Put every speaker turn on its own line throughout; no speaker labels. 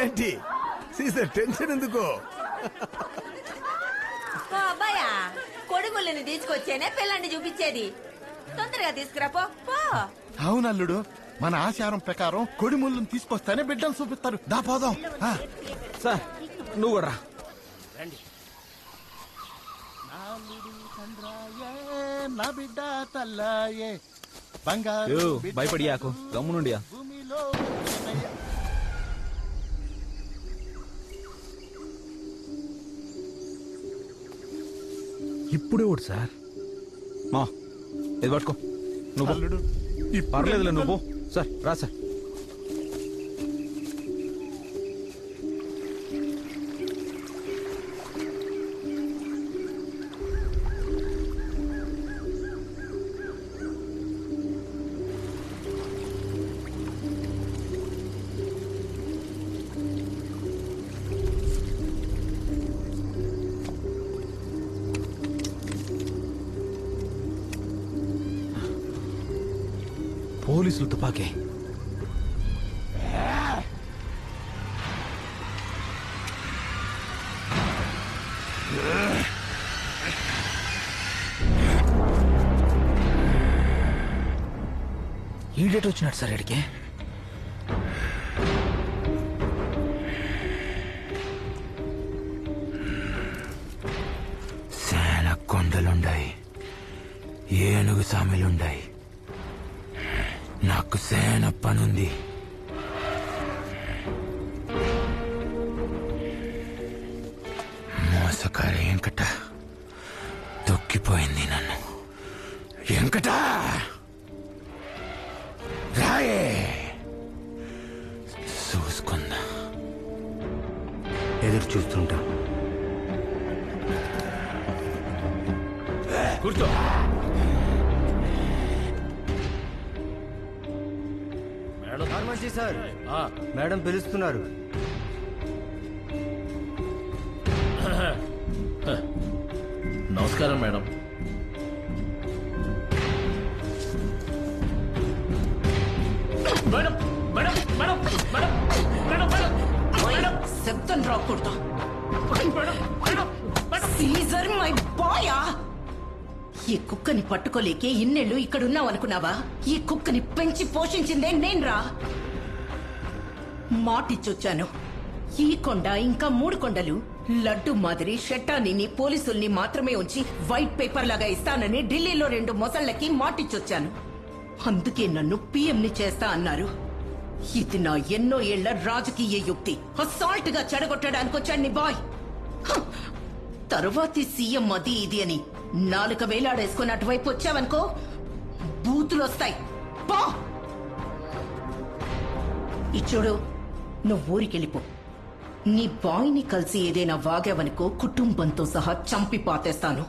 ఏంటి Caesar tension ఎందుకు?
అబ్బాయా కొడుగుళ్ళని తీసుకొచ్చేనే పిల్లాన్ని చూపించేది. తొందరగా తీసుకురా పో.
అవునల్లుడు, మన ఆచారం ప్రకారం కొడిముళ్ళని తీసుకొస్తేనే బిడ్డలు చూపిస్తారు. దా పోదాం.
సార్ నువ్వు కూడా రా.
నా బిడ్డ తల్లాయే బంగారు
భయపడియాకు, గమ్మునుండియా. ఇప్పుడే ఒకటి సార్ మా ఇది పట్టుకో. నువ్వు పర్లేదులే, నువ్వు సార్. రా సార్. పోలీసులు తుపాకీ. ఈడేట్ వచ్చినాడు సార్ ఇడికి.
సేన కొండలుండాయి, ఏనుగు సామెలుండాయి. నాకు సేన పనుంది. మోసకారి వెంకట తొక్కిపోయింది నన్ను. వెంకట రాయే చూసుకుందా. ఎదురు చూస్తుంటా. కూర్చో.
ఫార్మసీ సార్, మేడం పిలుస్తున్నారు.
నమస్కారం madam. Madam madam madam madam madam madam
శబ్దం రాకూడదు. సీజర్ మై బాయా. ఈ కుక్కని పట్టుకోలేకే ఇన్నేళ్ళు ఇక్కడున్నావు అనుకున్నావా? ఈ కుక్కని పెంచి పోషించిందే నేన్రా. మాటిచ్చొచ్చాను. ఈ కొండ ఇంకా 3 కొండలు లడ్డు మాదిరి షెట్టాని పోలీసుల్ని మాత్రమే ఉంచి వైట్ పేపర్ లాగా ఇస్తానని ఢిల్లీలో 2 మొసళ్ళకి మాటిచ్చొచ్చాను. అందుకే నన్ను పిఎంని చేస్తా అన్నారు. ఇది నా ఎన్నో ఏళ్ల రాజకీయ యుక్తి. అసాల్ట్ గా చెడగొట్టడానికి వచ్చాను నీ బాయ్. తరువాతి సీఎం అది ఇది అని నాలుక వేలాడేసుకుని అటువైపు వచ్చావనుకో బూతులొస్తాయి. పో. ఇచ్చుడు, నువ్వు ఊరికెళ్ళిపో. నీ బాయ్ని కలిసి ఏదైనా వాగావనుకో కుటుంబంతో సహా చంపి పాతేస్తాను.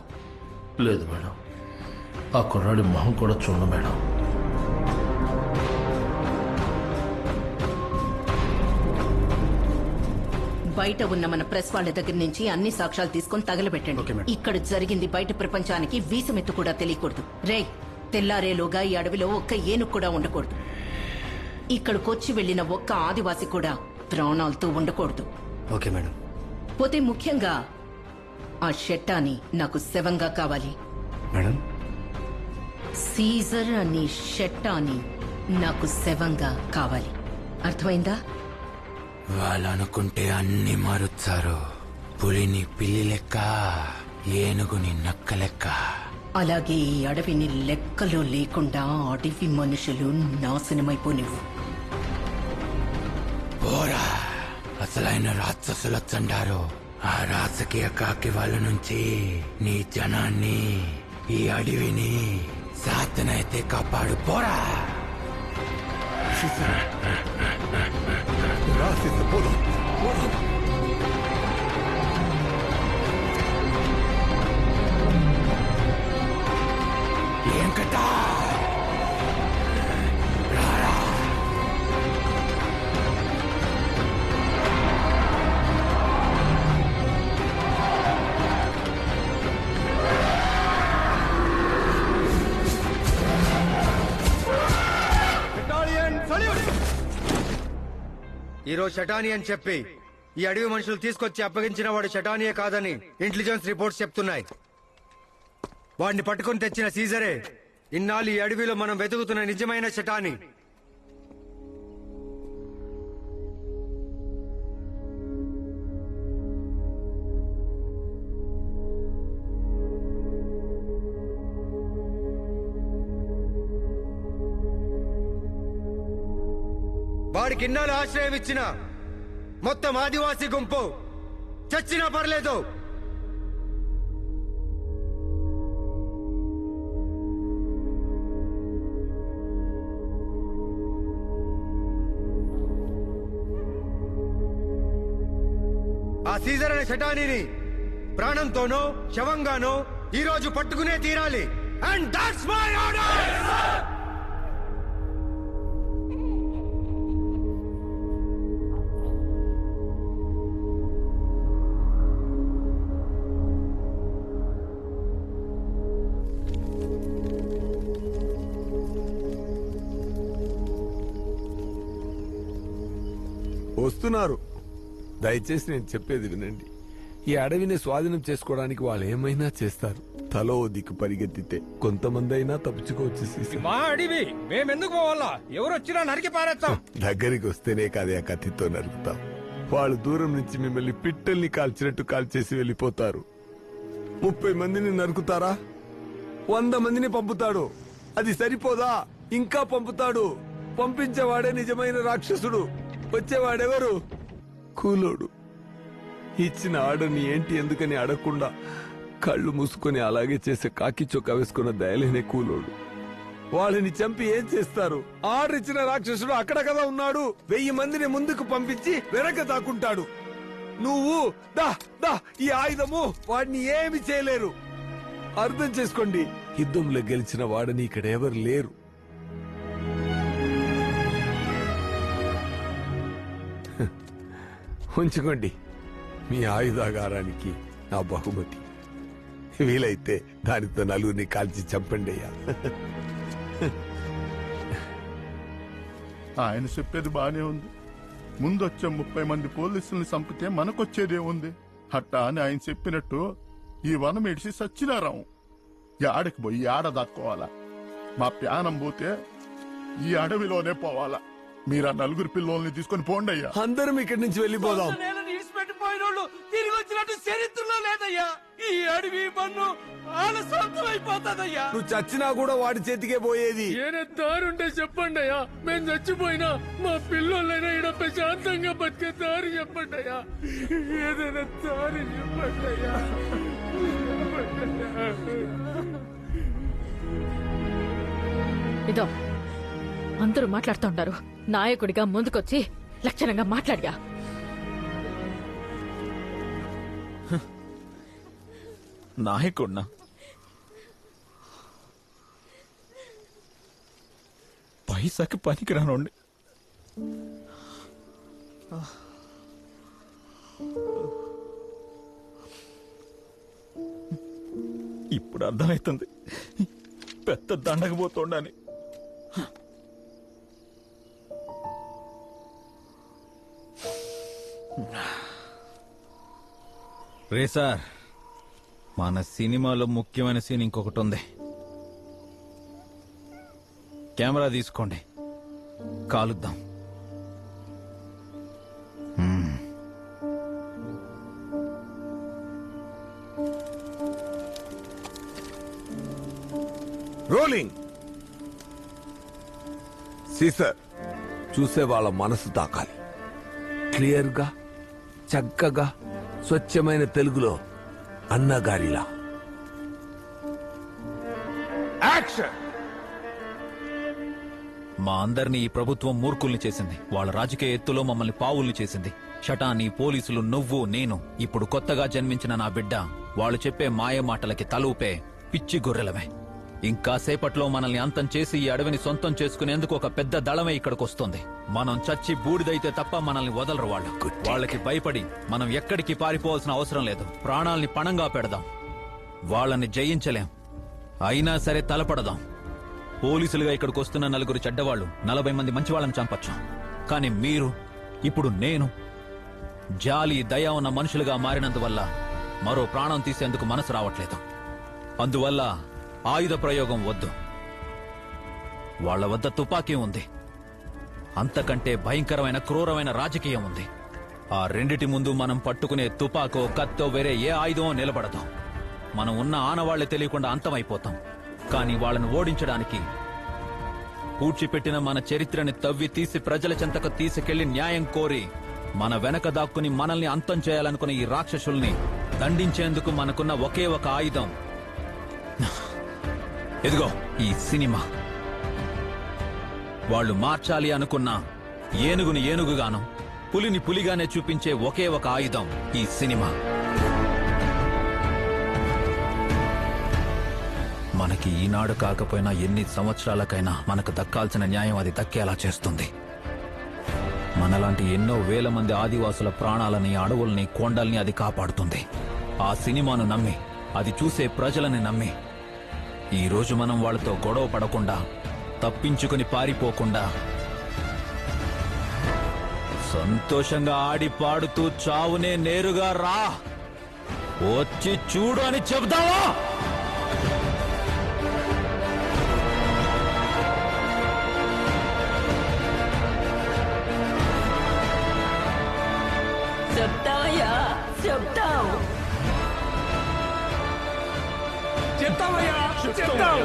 లేదు మేడం, ఆ కుర్రాడి మొహం కూడా చూడ మేడం.
బయట ఉన్న మన ప్రెస్ వాళ్ళ దగ్గర నుంచి అన్ని సాక్ష్యాలు తీసుకొని తగలబెట్టండి. ఇక్కడ జరిగింది బయట ప్రపంచానికి వీసమెత్తు కూడా తెలియకూడదు. రే, తెల్లారేలోగా ఈ అడవిలో ఒక్క ఏనుగు కూడా ఉండకూడదు. ఇక్కడికొచ్చి వెళ్లిన ఒక్క ఆదివాసి కూడా ప్రాణాలతో ఉండకూడదు.
Okay madam.
పోతే ముఖ్యంగా ఆ షెట్టాని నాకు శవంగా కావాలి.
మేడం,
సీజర్ అని షెట్టాని నాకు శవంగా కావాలి. అర్థమైందా?
వాళ్ళనుకుంటే అన్ని మారుచ్చారు. పులిని పిల్లి లెక్క, ఏనుగుని నక్క లెక్క.
అలాగే ఈ అడవిని లెక్కలో లేకుండా అడవి మనుషులు నాశనమైపోనివ్వు.
పోరా, అసలైన రాక్షసులు వచ్చండారు. ఆ రాజకీయ కాకి వాళ్ళ నుంచి నీ జనాన్ని, ఈ అడవిని సాతనైతే కాపాడు. పోరా.
పోదాం.
వెంకట
ఈ రోజు షటాని అని చెప్పి ఈ అడవి మనుషులు తీసుకొచ్చి అప్పగించిన వాడు షటానియే కాదని ఇంటెలిజెన్స్ రిపోర్ట్స్ చెప్తున్నాయి. వాడిని పట్టుకొని తెచ్చిన సీజరే ఇన్నాళ్ళు ఈ అడవిలో మనం వెతుకుతున్న నిజమైన షటాని. వాడికి ఇన్నాళ్ళు ఆశ్రయం ఇచ్చిన మొత్తం ఆదివాసీ గుంపు చచ్చినా పర్లేదు. ఆ సీజర్ అనే షటానీని ప్రాణంతోనో శవంగానో ఈ రోజు పట్టుకునే తీరాలి. And that's my order.
వస్తున్నారు. దయచేసి నేను చెప్పేది వినండి. ఈ అడవిని స్వాధీనం చేసుకోవడానికి వాళ్ళు ఏమైనా చేస్తారు. తలో దిక్కు పరిగెత్తితే కొంతమంది అయినా తప్పించుకోవచ్చు. సీసా,
మా అడివి మేమెందుకు పోవాలా? ఎవరు వచ్చినా నరికి పారేస్తాం.
దగ్గరికి వస్తేనే కాదే ఆ కత్తితో నరుకుతాం. వాళ్ళు దూరం నుంచి మిమ్మల్ని పిట్టల్ని కాల్చినట్టు కాల్చేసి వెళ్ళిపోతారు. 30 మందిని నరుకుతారా? 100 మందిని పంపుతాడు. అది సరిపోదా? ఇంకా పంపుతాడు. పంపించేవాడే నిజమైన రాక్షసుడు. వచ్చేవాడెవరు? కూలోడు. ఇచ్చిన ఆర్డర్ని ఏంటి ఎందుకని అడగకుండా కళ్ళు మూసుకొని అలాగే చేసే కాకి చొక్కా వేసుకున్న దయలేనే కూలోడు. వాళ్ళని చంపి ఏం చేస్తారు? ఆర్డర్ ఇచ్చిన రాక్షసుడు అక్కడ కదా ఉన్నాడు. 1000 మందిని ముందుకు పంపించి వెనక దాక్కుంటాడు. నువ్వు దా దా ఈ ఆయుధము వాడిని ఏమి చేయలేరు. అర్థం చేసుకోండి. యుద్ధంలో గెలిచిన వాడని ఇక్కడ ఎవరు లేరు. ఉంచుకోండి మీ ఆయుధాగారానికి నా బహుమతి. వీలైతే దానితో నలుగురిని కాల్చి చంపండి అయ్యా.
ఆయన చెప్పేది బానే ఉంది. ముందొచ్చే 30 మంది పోలీసుల్ని చంపితే మనకొచ్చేదేముంది? హట్టా అని ఆయన చెప్పినట్టు ఈ వనం ఇడిసి సచ్చినారాం. ఆడకి పోయి ఆడ దాక్కోవాలా? మా ప్యానం పోతే ఈ అడవిలోనే పోవాలా? మీరు ఆ 4 పిల్లోల్ని తీసుకొని పోండి అయ్యా.
అందరం ఇక్కడి నుంచి వెళ్ళిపోదాం.
ఇడిచిపెట్టిపోయినోళ్ళు తిరిగి వచ్చినట్టు చరిత్రలో లేదయ్యా. ఈ అడవి పన్ను వాళ్ళ సొంతం అయిపోతాదయ్యా.
నువ్వు చచ్చినా కూడా వాడి చేతికే పోయేది.
ఏనే దారుంటే చెప్పండి అయ్యా. మేము చచ్చిపోయినా మా పిల్లలైనా ఇక్కడ ప్రశాంతంగా బతికే దారి చెప్పండి అయ్యా. ఏదైనా దారి చెప్పండి అయ్యా.
ఇదో అందరూ మాట్లాడుతుంటారు. నాయకుడిగా ముందుకొచ్చి లక్షణంగా మాట్లాడిగా.
నాయకుడినా? పైసాకి పనికిరానండి. ఇప్పుడు అర్థమవుతుంది పెద్ద దండకపోతుండని. రే సార్, మన సినిమాలో ముఖ్యమైన సీన్ ఇంకొకటి ఉంది. కెమెరా తీసుకోండి, కాలుద్దాం.
రోలింగ్. సీసర్, చూసే వాళ్ళ మనసు తాకాలి. క్లియర్ గా, చక్కగా, స్వచ్ఛమైన తెలుగులో అన్నగారిలా. యాక్షన్.
మా అందరినీ ఈ ప్రభుత్వం మూర్ఖుల్ని చేసింది. వాళ్ళ రాజకీయ ఎత్తులో మమ్మల్ని పావుల్ని చేసింది. షటాని, పోలీసులు, నువ్వు, నేను, ఇప్పుడు కొత్తగా జన్మించిన నా బిడ్డ వాళ్ళు చెప్పే మాయ మాటలకి తలూపే పిచ్చి గొర్రెలమే. ఇంకా సేపట్లో మనల్ని అంతం చేసి ఈ అడవిని సొంతం చేసుకునేందుకు ఒక పెద్ద దళమే ఇక్కడికొస్తుంది. మనం చచ్చి బూడిదైతే తప్ప మనల్ని వదలరు వాళ్ళు. వాళ్ళకి భయపడి మనం ఎక్కడికి పారిపోవాల్సిన అవసరం లేదు. ప్రాణాల్ని పణంగా పెడదాం. వాళ్ళని జయించలేం, అయినా సరే తలపడదాం. పోలీసులుగా ఇక్కడికి వస్తున్న 4 చెడ్డవాళ్లు, 40 మంది మంచి వాళ్ళని చంపచ్చు. కానీ మీరు ఇప్పుడు నేను జాలి దయ ఉన్న మనుషులుగా మారినందువల్ల మరో ప్రాణం తీసేందుకు మనసు రావట్లేదు. అందువల్ల ఆయుధ ప్రయోగం వద్దు. వాళ్ళ వద్ద తుపాకీ ఉంది, అంతకంటే భయంకరమైన క్రూరమైన రాజకీయం ఉంది. ఆ రెండిటి ముందు మనం పట్టుకునే తుపాకో కత్తో వేరే ఏ ఆయుధమో నిలబడదు. మనం ఉన్న ఆనవాళ్లే తెలియకుండా అంతమైపోతాం. కానీ వాళ్ళని ఓడించడానికి పూడ్చిపెట్టిన మన చరిత్రని తవ్వి తీసి ప్రజల చెంతకు తీసుకెళ్లి న్యాయం కోరి మన వెనక దాక్కుని మనల్ని అంతం చేయాలనుకున్న ఈ రాక్షసుల్ని దండించేందుకు మనకున్న ఒకే ఒక ఆయుధం ఇదిగో ఈ సినిమా. వాళ్ళు మార్చాలి అనుకున్న ఏనుగుని ఏనుగుగాను, పులిని పులిగానే చూపించే ఒకే ఒక ఆయుధం ఈ సినిమా. మనకి ఈనాడు కాకపోయినా ఎన్ని సంవత్సరాలకైనా మనకు దక్కాల్సిన న్యాయం అది దక్కేలా చేస్తుంది. మనలాంటి ఎన్నో వేల మంది ఆదివాసుల ప్రాణాలని, అడవుల్ని, కొండల్ని అది కాపాడుతుంది. ఆ సినిమాను నమ్మి, అది చూసే ప్రజలని నమ్మి ఈ రోజు మనం వాళ్ళతో గొడవ పడకుండా, తప్పించుకుని పారిపోకుండా సంతోషంగా ఆడి పాడుతూ చావునే నేరుగా రా, వచ్చి చూడు అని చెబుతావా?
చెప్తావయ్యా, చెప్తావు.
చెప్తావయ్యా, చెప్తావు.